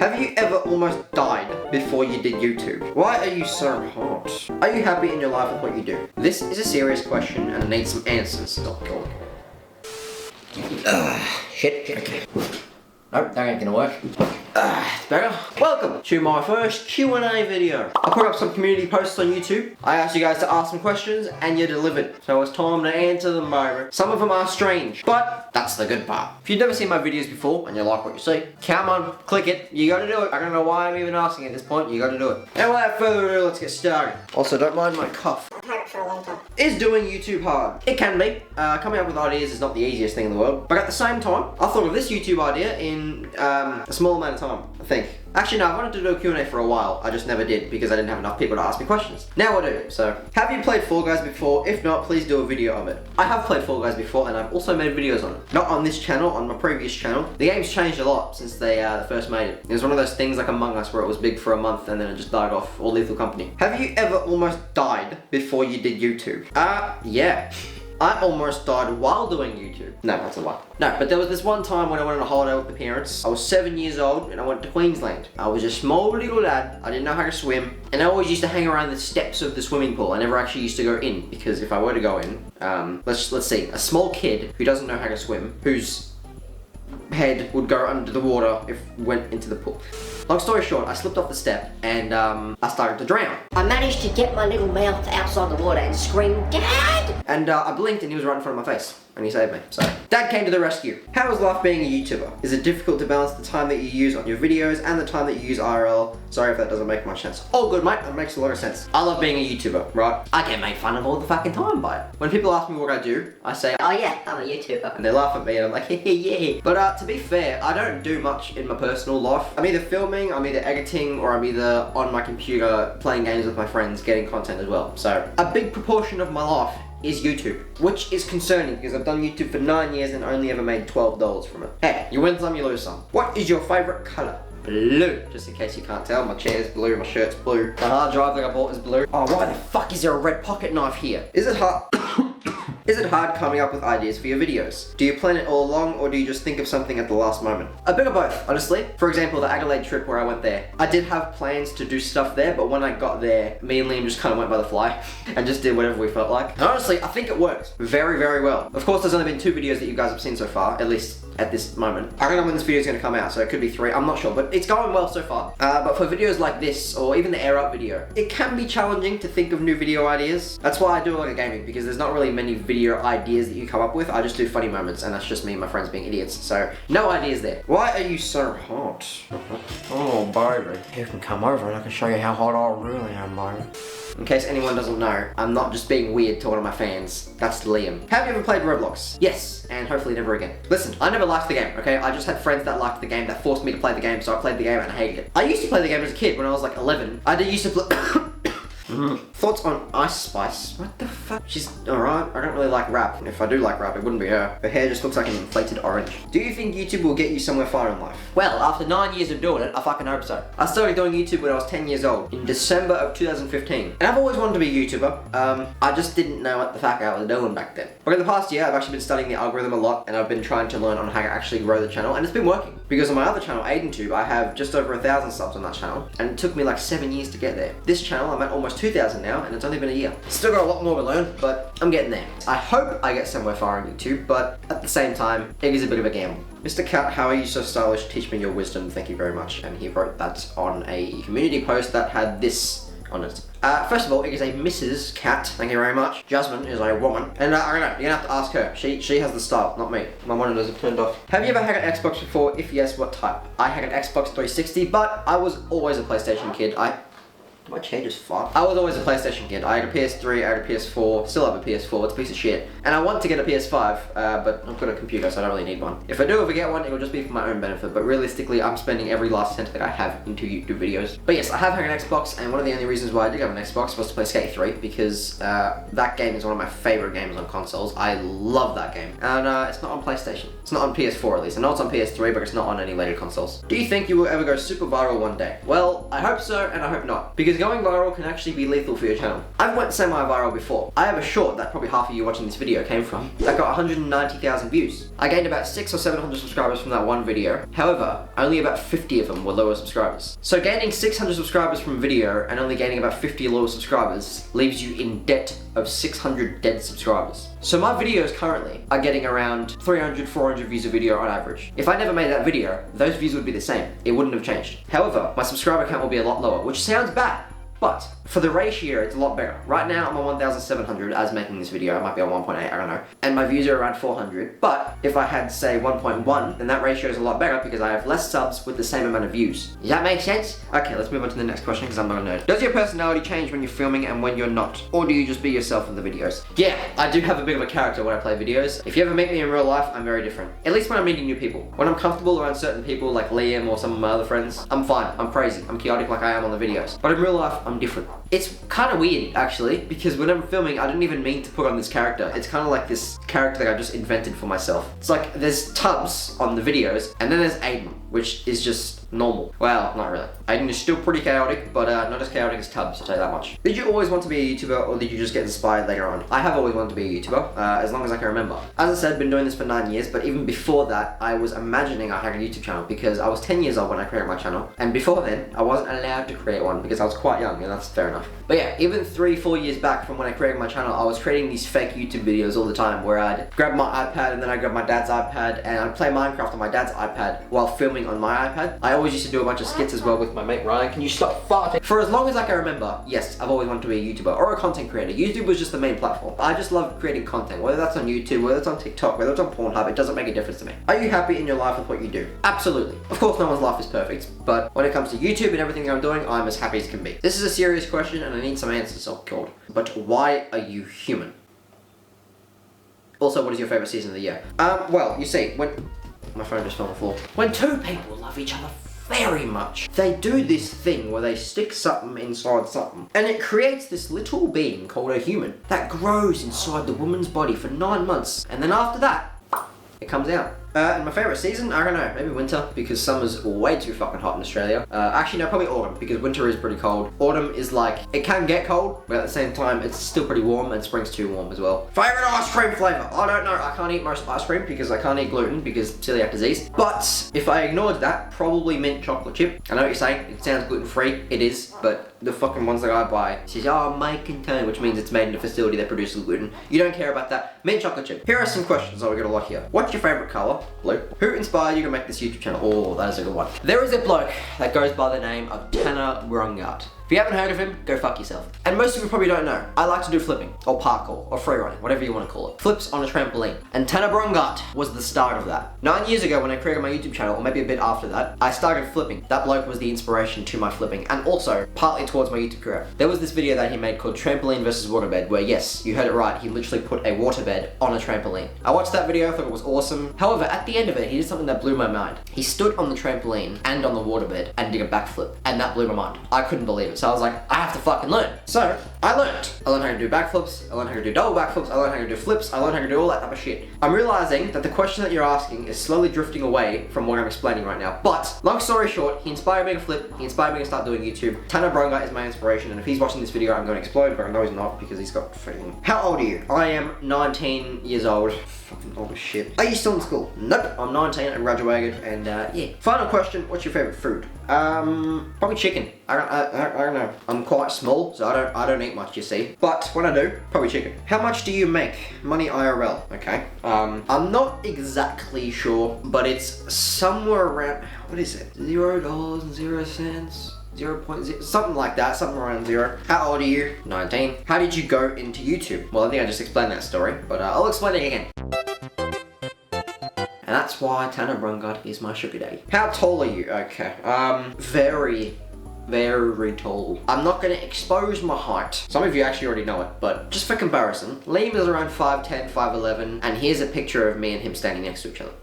Have you ever almost died before you did YouTube? Why are you so hot? Are you happy in your life with what you do? This is a serious question and I need some answers. Oh, God. Shit. Okay. Nope, that ain't gonna work. It's better. Welcome to my first Q&A video. I put up some community posts on YouTube. I asked you guys to ask some questions and you delivered. So it's time to answer them, baby. Some of them are strange, but that's the good part. If you've never seen my videos before and you like what you see, come on, click it. You gotta do it. I don't know why I'm even asking at this point. You gotta do it. And without further ado, let's get started. Also, don't mind my cough. I've had it for a long time. Is doing YouTube hard? It can be. Coming up with ideas is not the easiest thing in the world. But at the same time, I thought of this YouTube idea in a small amount of time, I think. Actually, no, I wanted to do a Q&A for a while. I just never did because I didn't have enough people to ask me questions. Now I do. So, have you played Fall Guys before? If not, please do a video of it. I have played Fall Guys before and I've also made videos on it. Not on this channel, on my previous channel. The game's changed a lot since they first made it. It was one of those things like Among Us where it was big for a month and then it just died off, or Lethal Company. Have you ever almost died before you did YouTube? Yeah. I almost died while doing YouTube. No, that's a lie. No, but there was this one time when I went on a holiday with my parents. I was 7 years old and I went to Queensland. I was a small little lad. I didn't know how to swim. And I always used to hang around the steps of the swimming pool. I never actually used to go in because if I were to go in, let's see, a small kid who doesn't know how to swim, whose head would go under the water if went into the pool. Long story short, I slipped off the step and I started to drown. I managed to get my little mouth outside the water and scream, "Dad!" And I blinked and he was right in front of my face. And he saved me. So, Dad came to the rescue. How is life being a YouTuber? Is it difficult to balance the time that you use on your videos and the time that you use IRL? Sorry if that doesn't make much sense. Oh good mate, that makes a lot of sense. I love being a YouTuber, right? I get made fun of all the fucking time by it. When people ask me what I do, I say, Oh yeah, I'm a YouTuber. and they laugh at me and I'm like, yeah. But to be fair, I don't do much in my personal life. I'm either filming, I'm either editing, or I'm either on my computer playing games with my friends, getting content as well. So, a big proportion of my life is YouTube, which is concerning because I've done YouTube for 9 years and only ever made $12 from it. Hey, you win some, you lose some. What is your favorite color? Blue. Just in case you can't tell, my chair's blue, my shirt's blue. The hard drive that I bought is blue. Oh, why the fuck is there a red pocket knife here? Is it hard? Is it hard coming up with ideas for your videos? Do you plan it all along or do you just think of something at the last moment? A bit of both, honestly. For example, the Adelaide trip where I went there. I did have plans to do stuff there, but when I got there, me and Liam just kind of went by the fly and just did whatever we felt like. And honestly, I think it worked very, very well. Of course, there's only been 2 videos that you guys have seen so far, at least at this moment. I don't know when this video is going to come out, so it could be 3, I'm not sure, but it's going well so far. But for videos like this, or even the Air Up video, it can be challenging to think of new video ideas. That's why I do it like a gaming, because there's not really many video ideas that you come up with. I just do funny moments, and that's just me and my friends being idiots, so no ideas there. Why are you so hot? Oh, baby. You can come over and I can show you how hot I really am, baby. In case anyone doesn't know, I'm not just being weird to one of my fans. That's Liam. Have you ever played Roblox? Yes, and hopefully never again. Listen, I never liked the game, okay? I just had friends that liked the game that forced me to play the game, so I played the game and I hated it. I used to play the game as a kid when I was like 11. I did used to play... Thoughts on Ice Spice? What the fuck? She's alright. I don't really like rap. If I do like rap, it wouldn't be her. Her hair just looks like an inflated orange. Do you think YouTube will get you somewhere far in life? Well, after 9 years of doing it, I fucking hope so. I started doing YouTube when I was 10 years old, in December of 2015. And I've always wanted to be a YouTuber. I just didn't know what the fuck I was doing back then. But in the past year, I've actually been studying the algorithm a lot, and I've been trying to learn on how to actually grow the channel, and it's been working. Because on my other channel, AidenTube, I have just over 1,000 subs on that channel, and it took me like 7 years to get there. This channel, I'm at almost 2,000 now, and it's only been a year. Still got a lot more to learn, but I'm getting there. I hope I get somewhere far on YouTube, but at the same time, it is a bit of a gamble. Mr. Cat, how are you so stylish? Teach me your wisdom, thank you very much. And he wrote that on a community post that had this on it. First of all, it is a Mrs. Cat, thank you very much. Jasmine is a woman, and I don't know, you're gonna have to ask her. She has the style, not me. My monitors are turned off. Have you ever had an Xbox before? If yes, what type? I had an Xbox 360, but I was always a PlayStation kid. My chair just fucked. I was always a PlayStation kid. I had a PS3, I had a PS4, still have a PS4, it's a piece of shit. And I want to get a PS5, but I've got a computer, so I don't really need one. If I do ever get one, it'll just be for my own benefit, but realistically, I'm spending every last cent that I have into YouTube videos. But yes, I have had an Xbox, and one of the only reasons why I did have an Xbox was to play Skate 3, because that game is one of my favorite games on consoles. I love that game. And it's not on PlayStation. It's not on PS4 at least. I know it's on PS3, but it's not on any later consoles. Do you think you will ever go super viral one day? Well, I hope so, and I hope not. Because because going viral can actually be lethal for your channel. I've went semi-viral before. I have a short that probably half of you watching this video came from that got 190,000 views. I gained about 600 or 700 subscribers from that one video. However, only about 50 of them were lower subscribers. So gaining 600 subscribers from a video and only gaining about 50 lower subscribers leaves you in debt of 600 dead subscribers. So my videos currently are getting around 300, 400 views a video on average. If I never made that video, those views would be the same. It wouldn't have changed. However, my subscriber count will be a lot lower, which sounds bad. But for the ratio, it's a lot better. Right now, I'm on 1,700 as making this video. I might be on 1.8, I don't know. And my views are around 400. But if I had, say, 1.1, then that ratio is a lot better because I have less subs with the same amount of views. Does that make sense? Okay, let's move on to the next question because I'm not a nerd. Does your personality change when you're filming and when you're not? Or do you just be yourself in the videos? Yeah, I do have a bit of a character when I play videos. If you ever meet me in real life, I'm very different. At least when I'm meeting new people. When I'm comfortable around certain people like Liam or some of my other friends, I'm fine, I'm crazy, I'm chaotic like I am on the videos. But in real life, I'm different. It's kind of weird, actually, because when I'm filming, I didn't even mean to put on this character. It's kind of like this character that I just invented for myself. It's like, there's Tubbs on the videos, and then there's Aiden, which is just normal. Well, not really. Aiden is still pretty chaotic, but not as chaotic as Tubbs, I'll tell you that much. Did you always want to be a YouTuber, or did you just get inspired later on? I have always wanted to be a YouTuber, as long as I can remember. As I said, I've been doing this for 9 years, but even before that, I was imagining I had a YouTube channel, because I was 10 years old when I created my channel, and before then, I wasn't allowed to create one, because I was quite young, and that's fair enough. But yeah, even 3-4 years back from when I created my channel, I was creating these fake YouTube videos all the time, where I'd grab my iPad, and then I'd grab my dad's iPad, and I'd play Minecraft on my dad's iPad, while filming on my iPad. I always used to do a bunch of skits as well with my mate Ryan. Can you stop farting? For as long as I can remember, yes, I've always wanted to be a YouTuber or a content creator. YouTube was just the main platform. I just love creating content, whether that's on YouTube, whether it's on TikTok, whether it's on Pornhub, it doesn't make a difference to me. Are you happy in your life with what you do? Absolutely. Of course, no one's life is perfect, but when it comes to YouTube and everything I'm doing, I'm as happy as can be. This is a serious question and I need some answers, so called. But why are you human? Also, what is your favorite season of the year? Well, you see, when... My phone just fell on the floor. When two people love each other very much, they do this thing where they stick something inside something, and it creates this little being called a human that grows inside the woman's body for 9 months, and then after that, it comes out. And my favourite season? I don't know, maybe winter, because summer's way too fucking hot in Australia. Actually no, probably autumn, because winter is pretty cold. Autumn is like, it can get cold, but at the same time, it's still pretty warm, and spring's too warm as well. Favourite ice cream flavour? I don't know, I can't eat most ice cream, because I can't eat gluten, because celiac disease. But, if I ignored that, probably mint chocolate chip. I know what you're saying, it sounds gluten-free, it is, but the fucking ones that I buy says, oh, may contain, which means it's made in a facility that produces gluten. You don't care about that. Mint chocolate chip. Here are some questions, we got a lot here. What's your favourite colour? Blue. Who inspired you to make this YouTube channel? Oh, that is a good one. There is a bloke that goes by the name of Tanner Brungart. If you haven't heard of him, go fuck yourself. And most of you probably don't know, I like to do flipping, or parkour, or freerunning, whatever you want to call it. Flips on a trampoline. And Tanner Brungart was the start of that. 9 years ago when I created my YouTube channel, or maybe a bit after that, I started flipping. That bloke was the inspiration to my flipping, and also partly towards my YouTube career. There was this video that he made called Trampoline versus Waterbed, where yes, you heard it right, he literally put a waterbed on a trampoline. I watched that video, I thought it was awesome. However, at the end of it, he did something that blew my mind. He stood on the trampoline and on the waterbed and did a backflip, and that blew my mind. I couldn't believe it, so I was like, I have to fucking learn. So, I learned. I learned how to do backflips, I learned how to do double backflips, I learned how to do flips, I learned how to do all that type of shit. I'm realizing that the question that you're asking is slowly drifting away from what I'm explaining right now. But, long story short, he inspired me to flip, he inspired me to start doing YouTube. Tanner Brungart is my inspiration, and if he's watching this video, I'm going to explode, but I know he's not because he's got freaking... How old are you? I am 19 years old. Fucking old as shit. Are you still in school? Nope. I'm 19, I graduated, and yeah. Final question, what's your favorite food? Probably chicken. I don't know. I'm quite small, so I don't eat much, you see. But when I do, probably chicken. How much do you make? Money IRL, okay. I'm not exactly sure, but it's somewhere around, what is it? $0.00. 0.0, something like that, something around 0. How old are you? 19. How did you go into YouTube? Well, I think I just explained that story, but I'll explain it again. And that's why Tanner Brungart is my sugar daddy. How tall are you? Okay, very tall. I'm not going to expose my height. Some of you actually already know it, but just for comparison, Liam is around 5'10", 5'11", and here's a picture of me and him standing next to each other.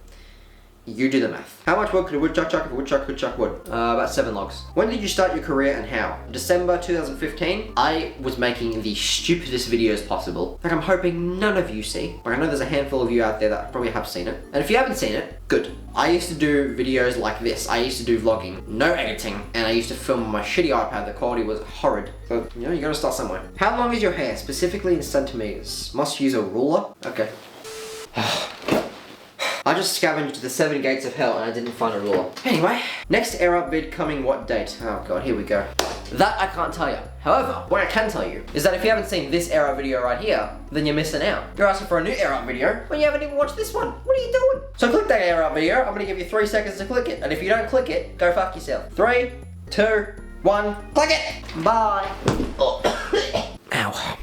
You do the math. How much wood could a woodchuck chuck if a woodchuck could chuck wood? About 7 logs. When did you start your career and how? December 2015. I was making the stupidest videos possible. Like I'm hoping none of you see. Like I know there's a handful of you out there that probably have seen it. And if you haven't seen it, good. I used to do videos like this. I used to do vlogging, no editing, and I used to film on my shitty iPad. The quality was horrid. So, you know, you gotta start somewhere. How long is your hair, specifically in centimeters? Must use a ruler? Okay. I just scavenged the 7 gates of hell and I didn't find a ruler. Anyway, next air up vid coming what date? Oh god, here we go. That I can't tell you. However, what I can tell you is that if you haven't seen this air up video right here, then you're missing out. You're asking for a new air up video when you haven't even watched this one. What are you doing? So click that air up video. I'm gonna give you 3 seconds to click it. And if you don't click it, go fuck yourself. 3, 2, 1, click it! Bye. Oh. Ow.